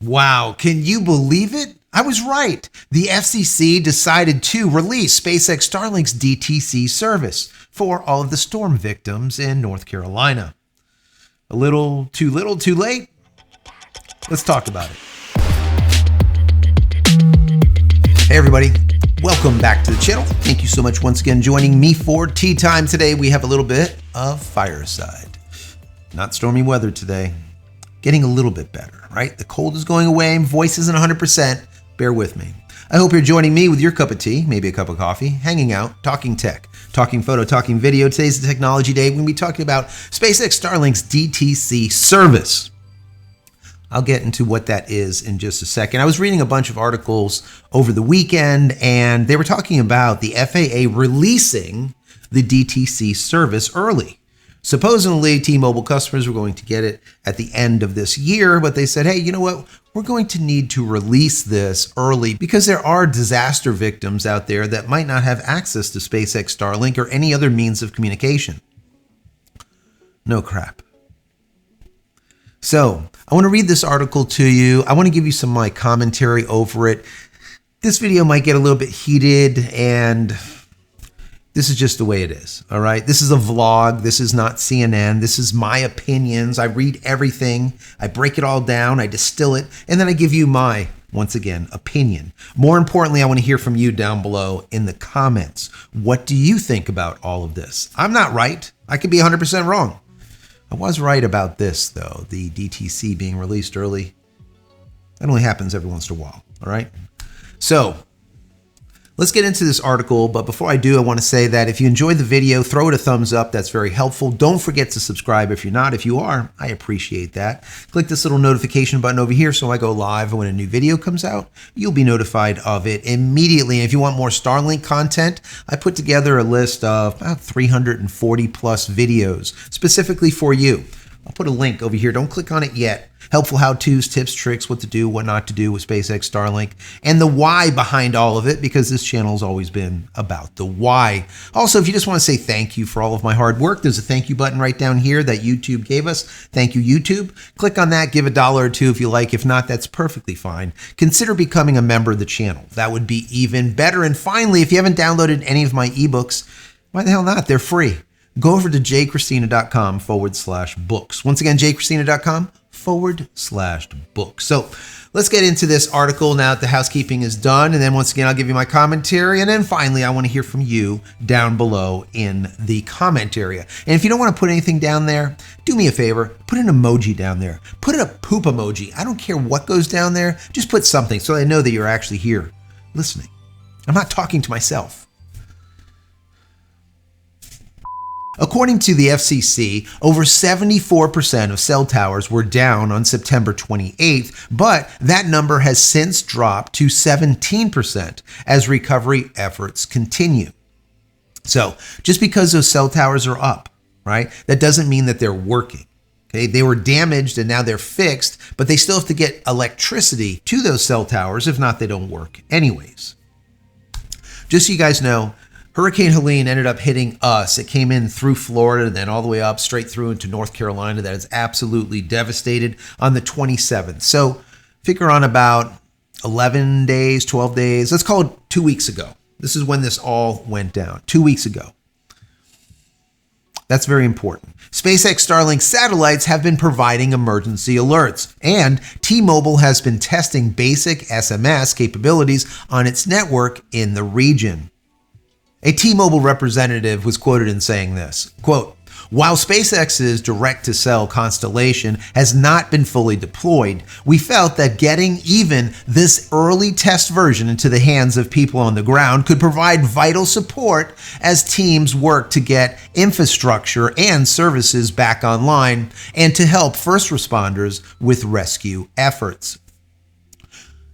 Wow, can you believe it? I was right. The FCC decided to release SpaceX Starlink's DTC service for all of the storm victims in North Carolina. A little, too late? Let's talk about it. Hey everybody, welcome back to the channel. Thank you so much once again joining me for tea time. Today we have a little bit of fireside. Not stormy weather today. Getting a little bit better, right? The cold is going away, voice isn't 100%. Bear with me. I hope you're joining me with your cup of tea, maybe a cup of coffee, hanging out, talking tech, talking photo, talking video. Today's the technology day. We're going to be talking about SpaceX Starlink's DTC service. I'll get into what that is in just a second. I was reading a bunch of articles over the weekend, and they were talking about the FAA releasing the DTC service early. Supposedly, T-Mobile customers were going to get it at the end of this year, but they said, hey, you know what? We're going to need to release this early because there are disaster victims out there that might not have access to SpaceX Starlink or any other means of communication. No crap. So I want to read this article to you. I want to give you some of my commentary over it. This video might get a little bit heated, and this is just the way it is, all right? This is a vlog. This is not CNN. This is my opinions. I read everything. I break it all down. I distill it, and then I give you my, once again, opinion. More importantly, I want to hear from you down below in the comments. What do you think about all of this? I'm not right. I could be 100% wrong. I was right about this, though, the DTC being released early. That only happens every once in a while, all right? So let's get into this article, but before I do, I want to say that if you enjoyed the video, throw it a thumbs up. That's very helpful. Don't forget to subscribe if you're not. If you are, I appreciate that. Click this little notification button over here so I go live when a new video comes out. You'll be notified of it immediately. And if you want more Starlink content, I put together a list of about 340 plus videos specifically for you. I'll put a link over here. Don't click on it yet. Helpful how-tos, tips, tricks, what to do, what not to do with SpaceX Starlink, and the why behind all of it, because this channel has always been about the why. Also, if you just want to say thank you for all of my hard work, there's a thank you button right down here that YouTube gave us. Thank you, YouTube. Click on that, give $1 or $2 if you like. If not, that's perfectly fine. Consider becoming a member of the channel. That would be even better. And finally, if you haven't downloaded any of my ebooks, why the hell not? They're free. Go over to JCristina.com/books. Once again, JCristina.com/books. So let's get into this article now that the housekeeping is done. And then once again, I'll give you my commentary. And then finally, I want to hear from you down below in the comment area. And if you don't want to put anything down there, do me a favor, put an emoji down there. Put a poop emoji. I don't care what goes down there. Just put something so I know that you're actually here listening. I'm not talking to myself. According to the FCC, over 74% of cell towers were down on September 28th, but that number has since dropped to 17% as recovery efforts continue. So just because those cell towers are up, right, that doesn't mean that they're working. Okay, they were damaged and now they're fixed, but they still have to get electricity to those cell towers. If not, they don't work anyways. Just so you guys know, Hurricane Helene ended up hitting us. It came in through Florida and then all the way up straight through into North Carolina. That is absolutely devastated on the 27th. So figure on about 11 days, 12 days. Let's call it 2 weeks ago. This is when this all went down. 2 weeks ago. That's very important. SpaceX Starlink satellites have been providing emergency alerts, and T-Mobile has been testing basic SMS capabilities on its network in the region. A T-Mobile representative was quoted in saying this, quote, "While SpaceX's direct-to-cell constellation has not been fully deployed, we felt that getting even this early test version into the hands of people on the ground could provide vital support as teams work to get infrastructure and services back online and to help first responders with rescue efforts."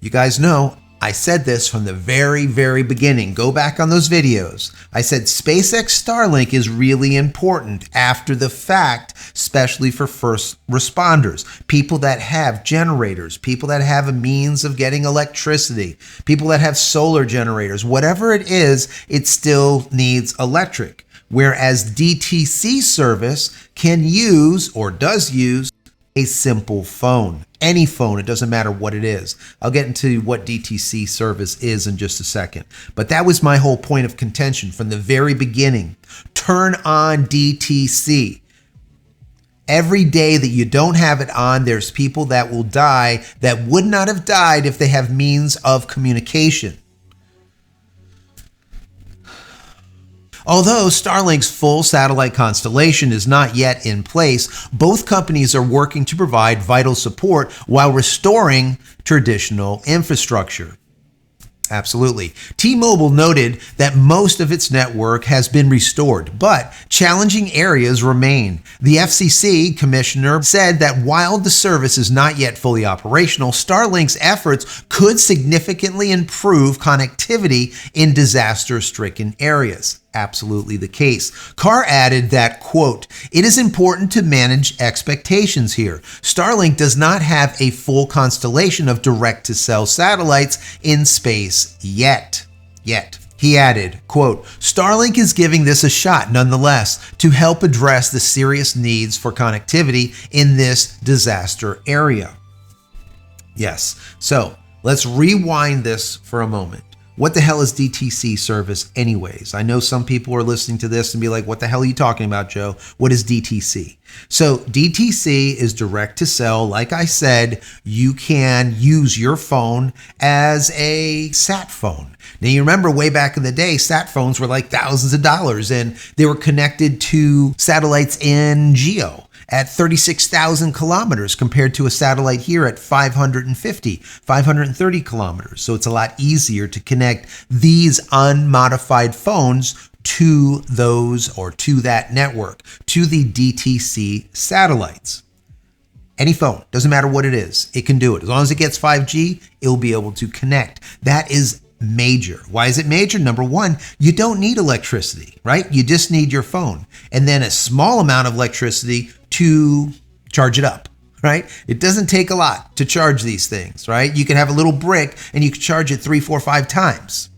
You guys know, I said this from the very, very beginning. Go back on those videos. I said SpaceX Starlink is really important after the fact, especially for first responders, people that have generators, people that have a means of getting electricity, people that have solar generators, whatever it is, it still needs electric. Whereas DTC service can use or does use a simple phone. Any phone, it doesn't matter what it is. I'll get into what DTC service is in just a second. But that was my whole point of contention from the very beginning. Turn on DTC. Every day that you don't have it on, there's people that will die that would not have died if they have means of communication. Although Starlink's full satellite constellation is not yet in place, both companies are working to provide vital support while restoring traditional infrastructure. Absolutely. T-Mobile noted that most of its network has been restored, but challenging areas remain. The FCC commissioner said that while the service is not yet fully operational, Starlink's efforts could significantly improve connectivity in disaster-stricken areas. Absolutely the case. Carr added that, quote, "It is important to manage expectations here. Starlink does not have a full constellation of direct-to-cell satellites in space yet. He added, quote, "Starlink is giving this a shot nonetheless to help address the serious needs for connectivity in this disaster area." Yes, so let's rewind this for a moment. What the hell is DTC service anyways? I know some people are listening to this and be like, what the hell are you talking about, Joe? What is DTC? So DTC is direct to cell. Like I said, you can use your phone as a sat phone. Now you remember way back in the day, sat phones were like thousands of dollars and they were connected to satellites in GEO at 36,000 kilometers compared to a satellite here at 530 kilometers. So it's a lot easier to connect these unmodified phones to those or to that network, to the DTC satellites. Any phone, doesn't matter what it is, it can do it. As long as it gets 5G, it will be able to connect. That is major. Why is it major? Number one, you don't need electricity, right? You just need your phone and then a small amount of electricity to charge it up, right? It doesn't take a lot to charge these things, right? You can have a little brick and you can charge it 3, 4, 5 times.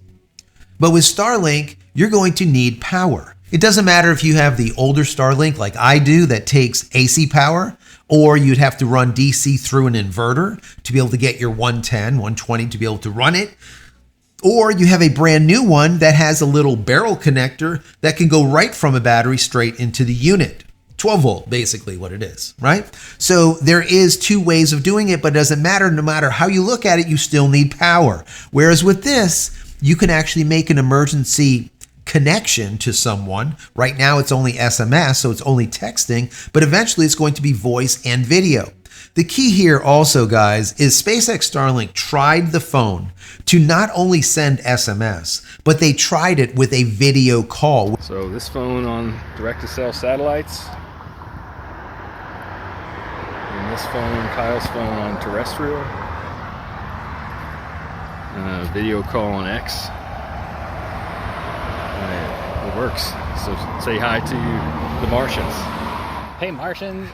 But with Starlink, you're going to need power. It doesn't matter if you have the older Starlink like I do that takes AC power, or you'd have to run DC through an inverter to be able to get your 110, 120 to be able to run it. Or you have a brand new one that has a little barrel connector that can go right from a battery straight into the unit. 12 volt, basically what it is, right? So there is two ways of doing it, but it doesn't matter. No matter how you look at it, you still need power. Whereas with this, you can actually make an emergency connection to someone. Right now it's only SMS, so it's only texting, but eventually it's going to be voice and video. The key here also, guys, is SpaceX Starlink tried the phone to not only send SMS, but they tried it with a video call. So this phone on direct-to-cell satellites, and this phone, Kyle's phone, on terrestrial, video call on X. It works. So say hi to the Martians. Hey, Martians!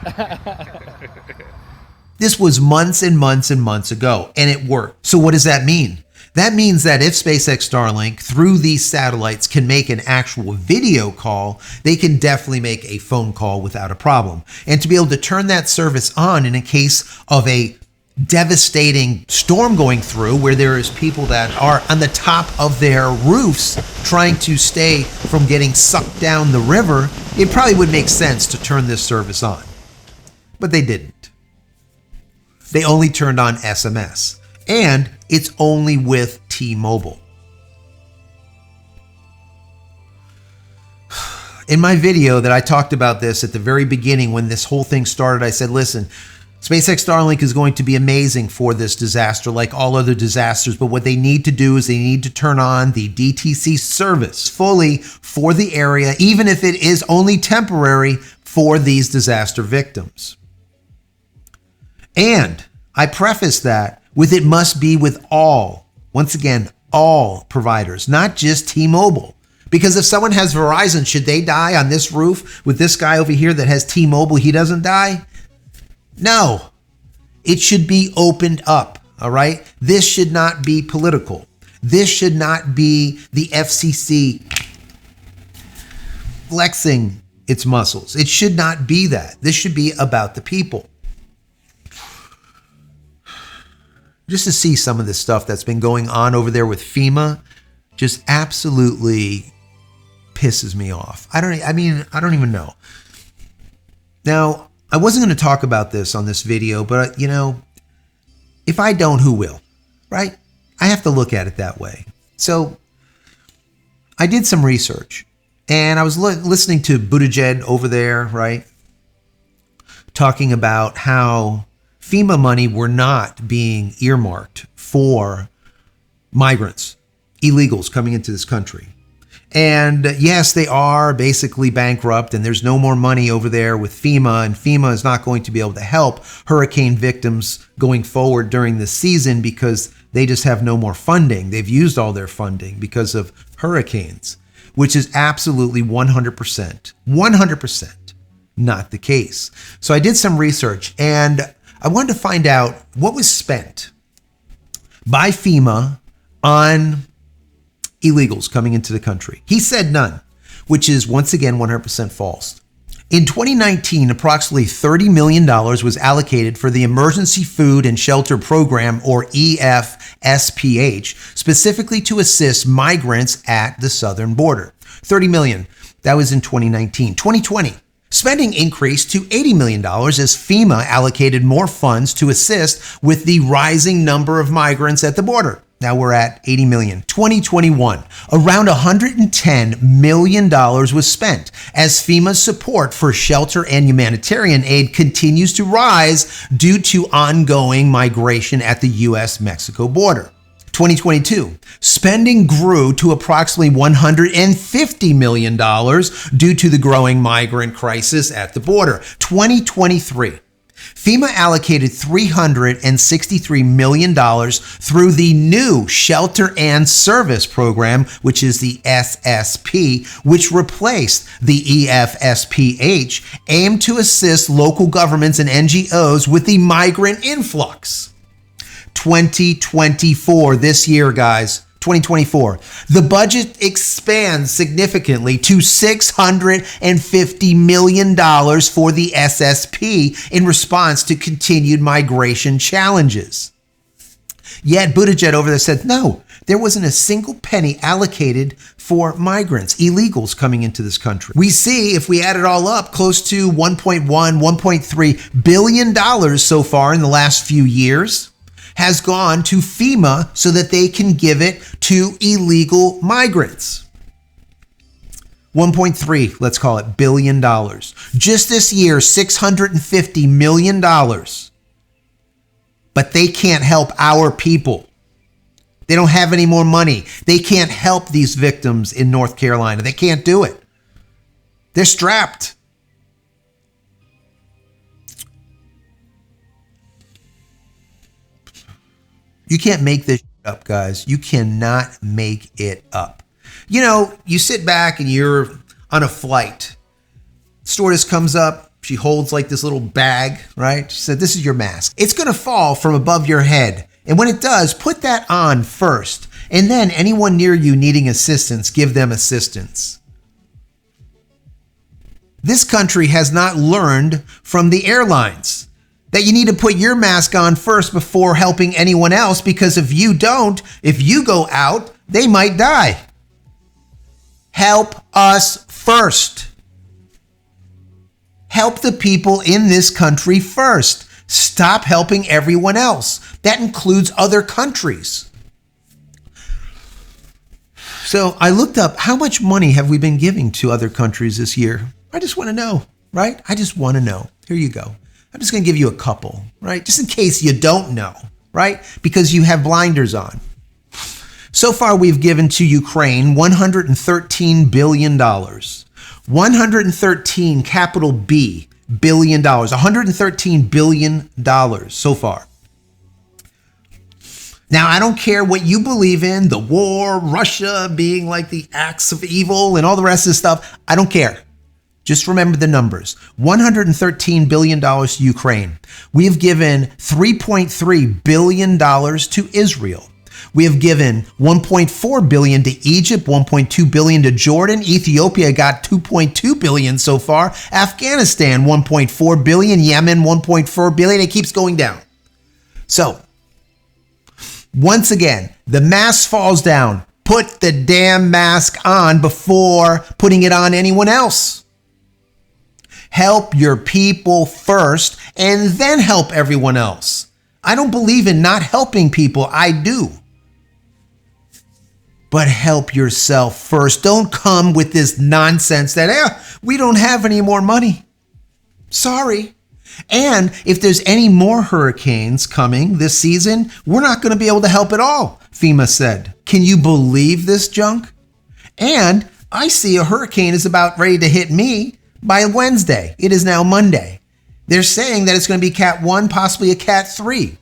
This was months and months and months ago, and it worked. So what does that mean? That means that if SpaceX Starlink, through these satellites, can make an actual video call, they can definitely make a phone call without a problem. And to be able to turn that service on in a case of a devastating storm going through, where there is people that are on the top of their roofs trying to stay from getting sucked down the river, it probably would make sense to turn this service on. But they didn't. They only turned on SMS, and it's only with T-Mobile. In my video that I talked about this at the very beginning when this whole thing started, I said, listen, SpaceX Starlink is going to be amazing for this disaster like all other disasters, but what they need to do is they need to turn on the DTC service fully for the area, even if it is only temporary for these disaster victims. And I preface that with it must be with all, once again, all providers, not just T-Mobile. Because if someone has Verizon, should they die on this roof with this guy over here that has T-Mobile, he doesn't die? No, it should be opened up, all right? This should not be political. This should not be the FCC flexing its muscles. It should not be that. This should be about the people. just to see some of this stuff that's been going on over there with FEMA just absolutely pisses me off. I don't even know. Now, I wasn't going to talk about this on this video, but if I don't, who will, right? I have to look at it that way. So I did some research and I was listening to Buttigieg over there, right? Talking about how FEMA money were not being earmarked for migrants, illegals coming into this country. And yes, they are basically bankrupt and there's no more money over there with FEMA, and FEMA is not going to be able to help hurricane victims going forward during this season because they just have no more funding. They've used all their funding because of hurricanes, which is absolutely 100% not the case. So I did some research and I wanted to find out what was spent by FEMA on illegals coming into the country. He said none, which is once again 100% false. In 2019, approximately $30 million was allocated for the Emergency Food and Shelter Program, or EFSPH, specifically to assist migrants at the southern border. $30 million. That was in 2019. 2020. Spending increased to $80 million as FEMA allocated more funds to assist with the rising number of migrants at the border. Now we're at $80 million. 2021, around $110 million was spent as FEMA's support for shelter and humanitarian aid continues to rise due to ongoing migration at the U.S.-Mexico border. 2022, spending grew to approximately $150 million due to the growing migrant crisis at the border. 2023, FEMA allocated $363 million through the new Shelter and Service Program, which is the SSP, which replaced the EFSPH, aimed to assist local governments and NGOs with the migrant influx. 2024, this year, guys, 2024, the budget expands significantly to $650 million for the SSP in response to continued migration challenges. Yet Buttigieg over there said, no, there wasn't a single penny allocated for migrants, illegals coming into this country. We see, if we add it all up, close to $1.3 billion so far in the last few years has gone to FEMA so that they can give it to illegal migrants. 1.3, let's call it, billion dollars. Just this year, $650 million. But they can't help our people. They don't have any more money. They can't help these victims in North Carolina. They can't do it. They're strapped. You can't make this up, guys. You cannot make it up. You sit back and you're on a flight. Stewardess comes up. She holds like this little bag, right? She said, this is your mask. It's going to fall from above your head. And when it does, put that on first. And then anyone near you needing assistance, give them assistance. This country has not learned from the airlines that you need to put your mask on first before helping anyone else, because if you don't, if you go out, they might die. Help us first. Help the people in this country first. Stop helping everyone else. That includes other countries. So I looked up, how much money have we been giving to other countries this year? I just want to know, right? I just want to know. Here you go. I'm just going to give you a couple, right? Just in case you don't know, right? Because you have blinders on. So far, we've given to Ukraine $113 billion. 113, capital B, billion dollars. $113 billion so far. Now, I don't care what you believe in, the war, Russia being like the acts of evil and all the rest of this stuff. I don't care. Just remember the numbers. $113 billion to Ukraine. We have given $3.3 billion to Israel. We have given $1.4 billion to Egypt, $1.2 billion to Jordan. Ethiopia got $2.2 billion so far. Afghanistan, $1.4 billion. Yemen, $1.4 billion. It keeps going down. So Once again, the mask falls down. Put the damn mask on before putting it on anyone else. Help your people first and then help everyone else. I don't believe in not helping people. I do. But help yourself first. Don't come with this nonsense that we don't have any more money. Sorry. And if there's any more hurricanes coming this season, we're not going to be able to help at all, FEMA said. Can you believe this junk? And I see a hurricane is about ready to hit me by Wednesday. It is now Monday. They're saying that it's going to be Cat 1, possibly a Cat 3.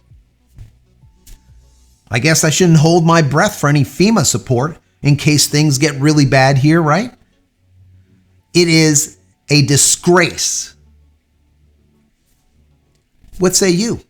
I guess I shouldn't hold my breath for any FEMA support in case things get really bad here, right? It is a disgrace. What say you?